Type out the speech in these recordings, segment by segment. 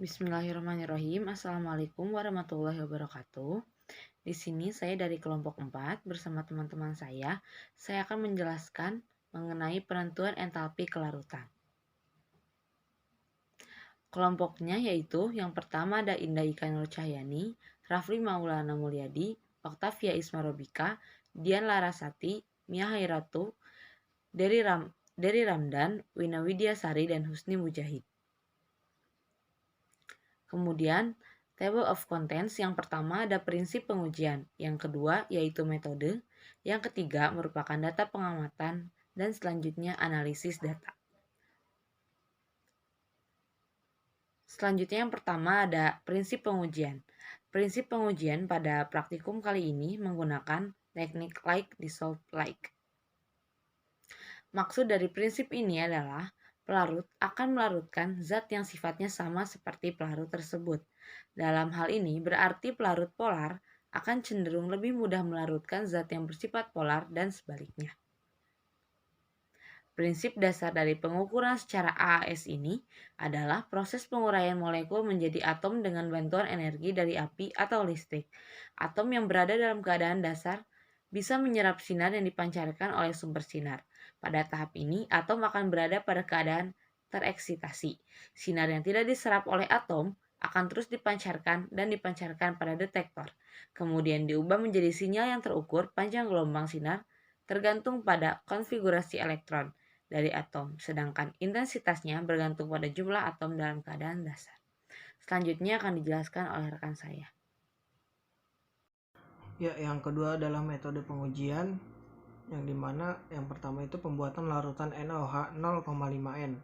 Bismillahirrahmanirrahim. Assalamualaikum warahmatullahi wabarakatuh. Di sini saya dari kelompok 4 bersama teman-teman saya. Saya akan menjelaskan mengenai penentuan entalpi kelarutan. Kelompoknya yaitu yang pertama ada Indah Ika Nur Cahyani, Rafli Maulana Mulyadi, Octavia Ismarobika, Dian Larasati, Mia Hairatu, Dery Ramdan, Wina Widyasari, dan Husni Mujahid. Kemudian, table of contents yang pertama ada prinsip pengujian, yang kedua yaitu metode, yang ketiga merupakan data pengamatan, dan selanjutnya analisis data. Selanjutnya yang pertama ada prinsip pengujian. Prinsip pengujian pada praktikum kali ini menggunakan teknik like dissolve like. Maksud dari prinsip ini adalah pelarut akan melarutkan zat yang sifatnya sama seperti pelarut tersebut. Dalam hal ini berarti pelarut polar akan cenderung lebih mudah melarutkan zat yang bersifat polar dan sebaliknya. Prinsip dasar dari pengukuran secara AAS ini adalah proses penguraian molekul menjadi atom dengan bantuan energi dari api atau listrik. Atom yang berada dalam keadaan dasar bisa menyerap sinar yang dipancarkan oleh sumber sinar. Pada tahap ini, atom akan berada pada keadaan tereksitasi. Sinar yang tidak diserap oleh atom akan terus dipancarkan dan dipancarkan pada detektor. Kemudian diubah menjadi sinyal yang terukur panjang gelombang sinar tergantung pada konfigurasi elektron dari atom, sedangkan intensitasnya bergantung pada jumlah atom dalam keadaan dasar. Selanjutnya akan dijelaskan oleh rekan saya. Ya, yang kedua adalah metode pengujian, yang dimana yang pertama itu pembuatan larutan NaOH 0,5N.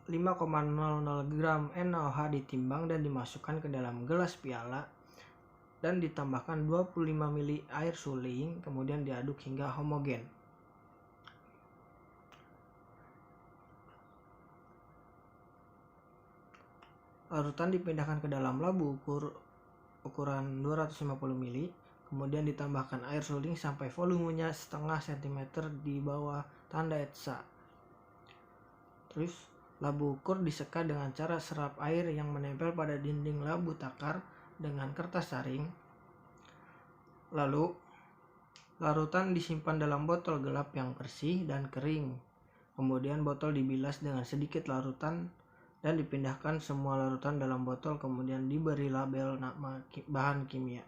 5,00 gram NaOH ditimbang dan dimasukkan ke dalam gelas piala dan ditambahkan 25 ml air suling, kemudian diaduk hingga homogen. Larutan dipindahkan ke dalam labu ukuran 250 ml, kemudian ditambahkan air suling sampai volumenya setengah cm di bawah tanda ETSA. Terus labu ukur diseka dengan cara serap air yang menempel pada dinding labu takar dengan kertas saring. Lalu larutan disimpan dalam botol gelap yang bersih dan kering. Kemudian botol dibilas dengan sedikit larutan dan dipindahkan semua larutan dalam botol, kemudian diberi label nama bahan kimia.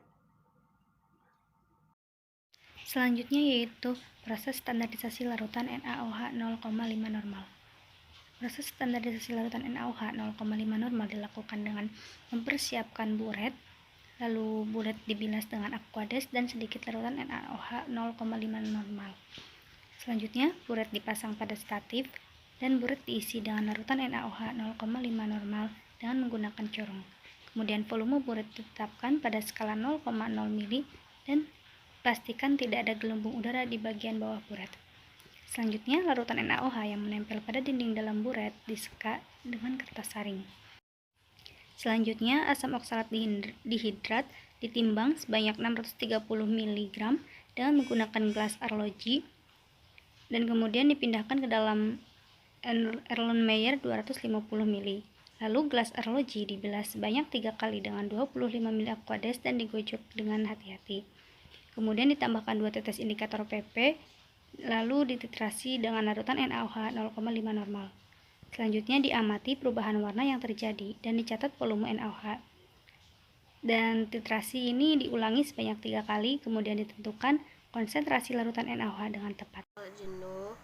Selanjutnya yaitu proses standarisasi larutan NaOH 0,5 normal. Proses standarisasi larutan NaOH 0,5 normal dilakukan dengan mempersiapkan buret, lalu buret dibilas dengan aqueous dan sedikit larutan NaOH 0,5 normal. Selanjutnya, buret dipasang pada statif dan buret diisi dengan larutan NaOH 0,5 normal dengan menggunakan corong. Kemudian volume buret ditetapkan pada skala 0,0 mili dan pastikan tidak ada gelembung udara di bagian bawah buret. Selanjutnya, larutan NaOH yang menempel pada dinding dalam buret diseka dengan kertas saring. Selanjutnya, asam oksalat dihidrat ditimbang sebanyak 630 mg dengan menggunakan gelas arloji dan kemudian dipindahkan ke dalam Erlenmeyer 250 ml. Lalu gelas arloji dibilas sebanyak 3 kali dengan 25 ml aqueous dan digojok dengan hati-hati. Kemudian ditambahkan 2 tetes indikator PP, lalu dititrasi dengan larutan NaOH 0,5 normal. Selanjutnya diamati perubahan warna yang terjadi dan dicatat volume NaOH. Dan titrasi ini diulangi sebanyak 3 kali, kemudian ditentukan konsentrasi larutan NaOH dengan tepat. Jenuh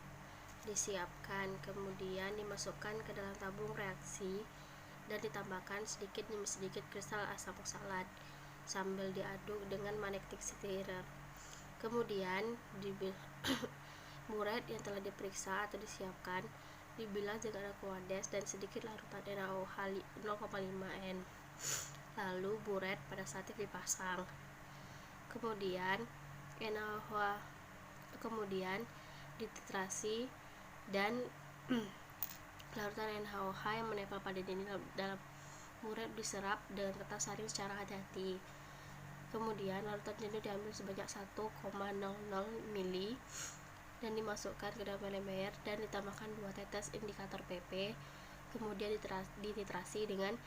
disiapkan, kemudian dimasukkan ke dalam tabung reaksi dan ditambahkan sedikit demi sedikit kristal asam oksalat sambil diaduk dengan magnetic stirrer. Kemudian buret yang telah diperiksa atau disiapkan dibilas dengan aqueous dan sedikit larutan NaOH 0,5N. Lalu buret pada statif dipasang. Kemudian dititrasi dan larutan NaOH yang menempel pada dinding dalam buret diserap dengan kertas saring secara hati-hati. Kemudian larutan jenuh diambil sebanyak 1,00 ml dan dimasukkan ke dalam Erlenmeyer dan ditambahkan 2 tetes indikator PP. kemudian dititrasi dengan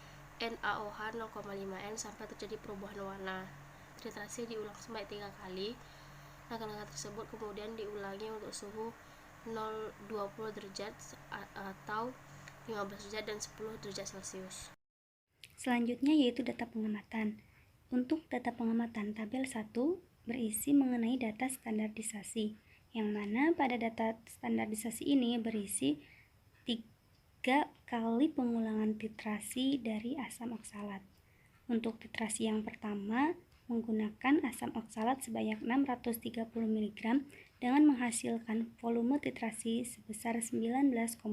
NaOH 0,5N sampai terjadi perubahan warna. Titrasi diulang sebanyak 3 kali. Langkah-langkah tersebut kemudian diulangi untuk suhu 0,20 derajat atau 15 derajat dan 10 derajat Celcius. Selanjutnya yaitu data pengamatan. Untuk data pengamatan, tabel 1 berisi mengenai data standarisasi, yang mana pada data standarisasi ini berisi 3 kali pengulangan titrasi dari asam oksalat. Untuk titrasi yang pertama, menggunakan asam oksalat sebanyak 630 mg dengan menghasilkan volume titrasi sebesar 19,83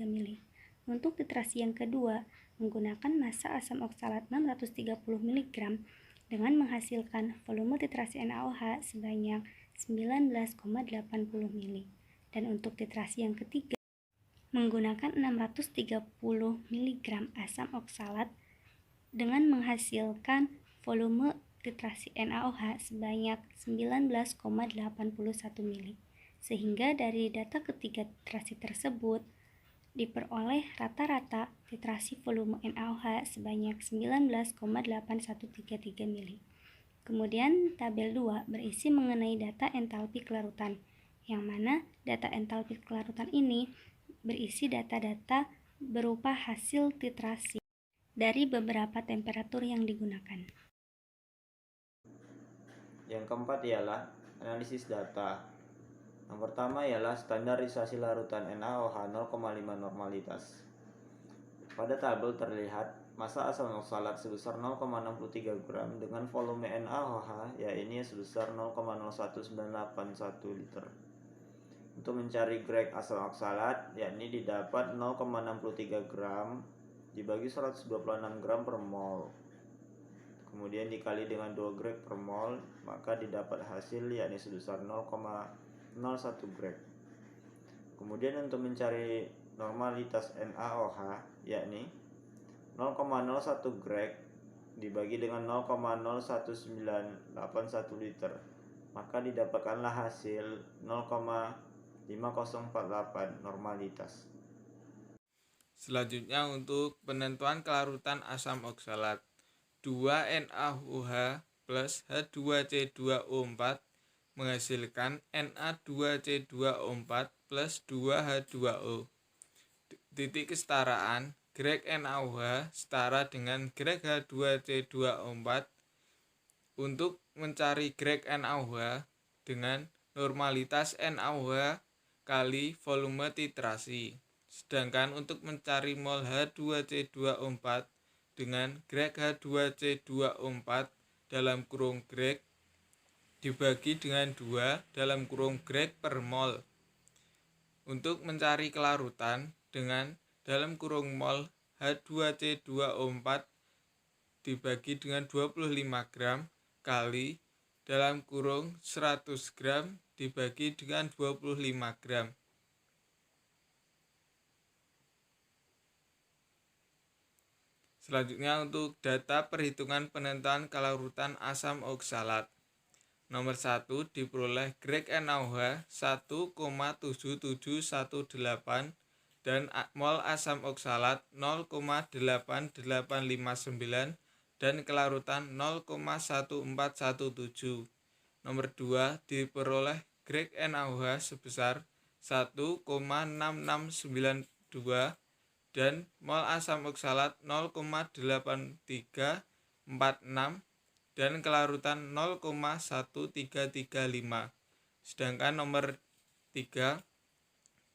mili. Untuk titrasi yang kedua, menggunakan massa asam oksalat 630 mg dengan menghasilkan volume titrasi NaOH sebanyak 19,80 mili. Dan untuk titrasi yang ketiga, menggunakan 630 mg asam oksalat dengan menghasilkan volume titrasi NaOH sebanyak 19,81 mili. Sehingga dari data ketiga titrasi tersebut diperoleh rata-rata titrasi volume NaOH sebanyak 19,8133 mili. Kemudian tabel 2 berisi mengenai data entalpi kelarutan, yang mana data entalpi kelarutan ini berisi data-data berupa hasil titrasi dari beberapa temperatur yang digunakan. Yang keempat ialah analisis data. Yang pertama ialah standarisasi larutan NaOH 0,5 normalitas. Pada tabel terlihat massa asam oksalat sebesar 0,63 gram dengan volume NaOH yaitu sebesar 0,01981 liter. Untuk mencari grek asam oksalat yakni didapat 0,63 gram dibagi 126 gram per mol. Kemudian dikali dengan 2 grek per mol, maka didapat hasil yakni sebesar 0,01 grek. Kemudian untuk mencari normalitas NaOH yakni 0,01 grek dibagi dengan 0,01981 liter, maka didapatkanlah hasil 0,5048 normalitas. Selanjutnya untuk penentuan kelarutan asam oksalat. 2NaOH plus H2C2O4 menghasilkan Na2C2O4 plus 2H2O. Titik kesetaraan grek NaOH setara dengan grek H2C2O4. Untuk mencari grek NaOH dengan normalitas NaOH kali volume titrasi. Sedangkan untuk mencari mol H2C2O4 dengan grek H2C2O4 dalam kurung grek dibagi dengan 2 dalam kurung grek per mol. Untuk mencari kelarutan dengan dalam kurung mol H2C2O4 dibagi dengan 25 gram kali dalam kurung 100 gram dibagi dengan 25 gram. Selanjutnya untuk data perhitungan penentuan kelarutan asam oksalat. Nomor 1 diperoleh grek NaOH 1,7718 dan mol asam oksalat 0,8859 dan kelarutan 0,1417. Nomor 2 diperoleh grek NaOH sebesar 1,6692 dan mol asam oksalat 0,8346 dan kelarutan 0,1335. Sedangkan nomor 3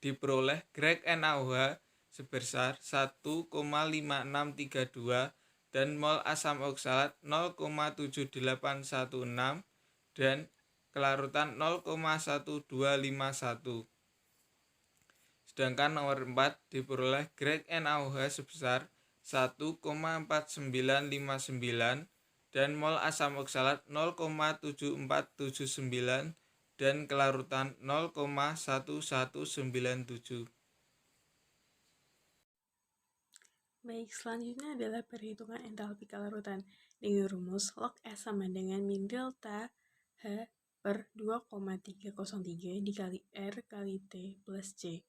diperoleh grek NaOH sebesar 1,5632 dan mol asam oksalat 0,7816 dan kelarutan 0,1251. Sedangkan nomor 4 diperoleh grek NaOH sebesar 1,4959 dan mol asam oksalat 0,7479 dan kelarutan 0,1197. Baik, selanjutnya adalah perhitungan entalpi kelarutan dengan rumus log S sama dengan min delta H per 2,303 dikali R kali T plus C.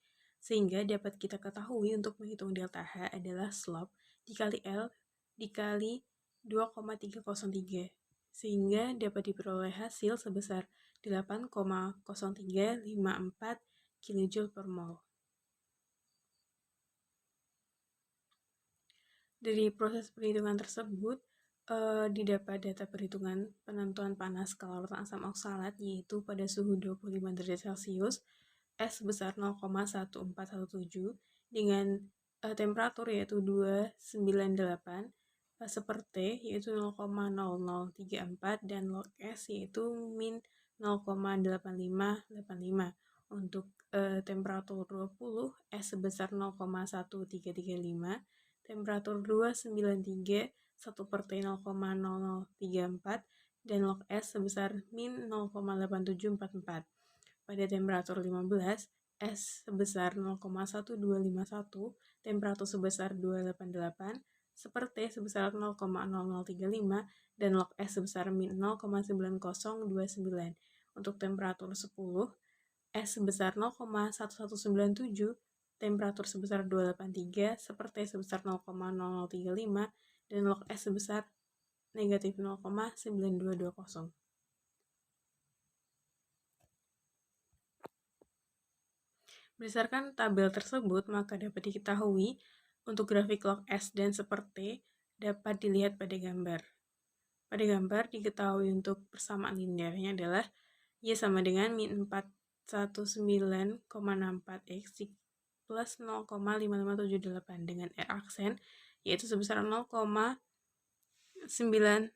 Sehingga dapat kita ketahui untuk menghitung delta H adalah slope dikali L dikali 2,303, sehingga dapat diperoleh hasil sebesar 8,0354 kJ per mol. Dari proses perhitungan tersebut, didapat data perhitungan penentuan panas kelarutan asam oksalat, yaitu pada suhu 25 derajat Celcius, S sebesar 0,1417 dengan temperatur yaitu 298 per T yaitu 0,0034 dan log S yaitu min 0,8585. Untuk temperatur 20 S sebesar 0,1335, temperatur 293 1 per T 0,0034 dan log S sebesar min 0,8744. Pada temperatur 15, S sebesar 0,1251, temperatur sebesar 288, seperti sebesar 0,0035, dan log S sebesar min 0,9029. Untuk temperatur 10, S sebesar 0,1197, temperatur sebesar 283, seperti sebesar 0,0035, dan log S sebesar negatif 0,9220. Berdasarkan tabel tersebut, maka dapat diketahui untuk grafik log S dan seperti dapat dilihat pada gambar. Pada gambar diketahui untuk persamaan linearnya adalah Y sama dengan min 419,64 X plus 0,5578 dengan R aksen yaitu sebesar 0,9919.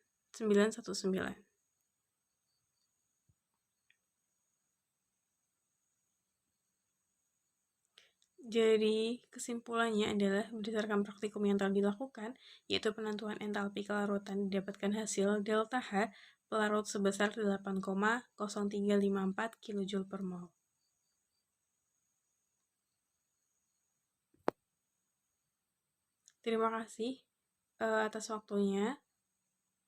Jadi kesimpulannya adalah berdasarkan praktikum yang telah dilakukan, yaitu penentuan entalpi kelarutan didapatkan hasil delta H pelarut sebesar 8,0354 kJ per mol. Terima kasih atas waktunya.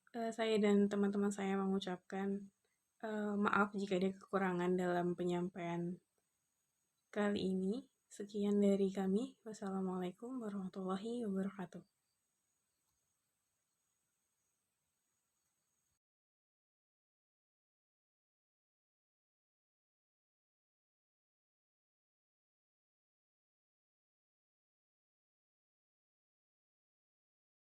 Saya dan teman-teman saya mengucapkan maaf jika ada kekurangan dalam penyampaian kali ini. Sekian dari kami. Wassalamualaikum warahmatullahi wabarakatuh.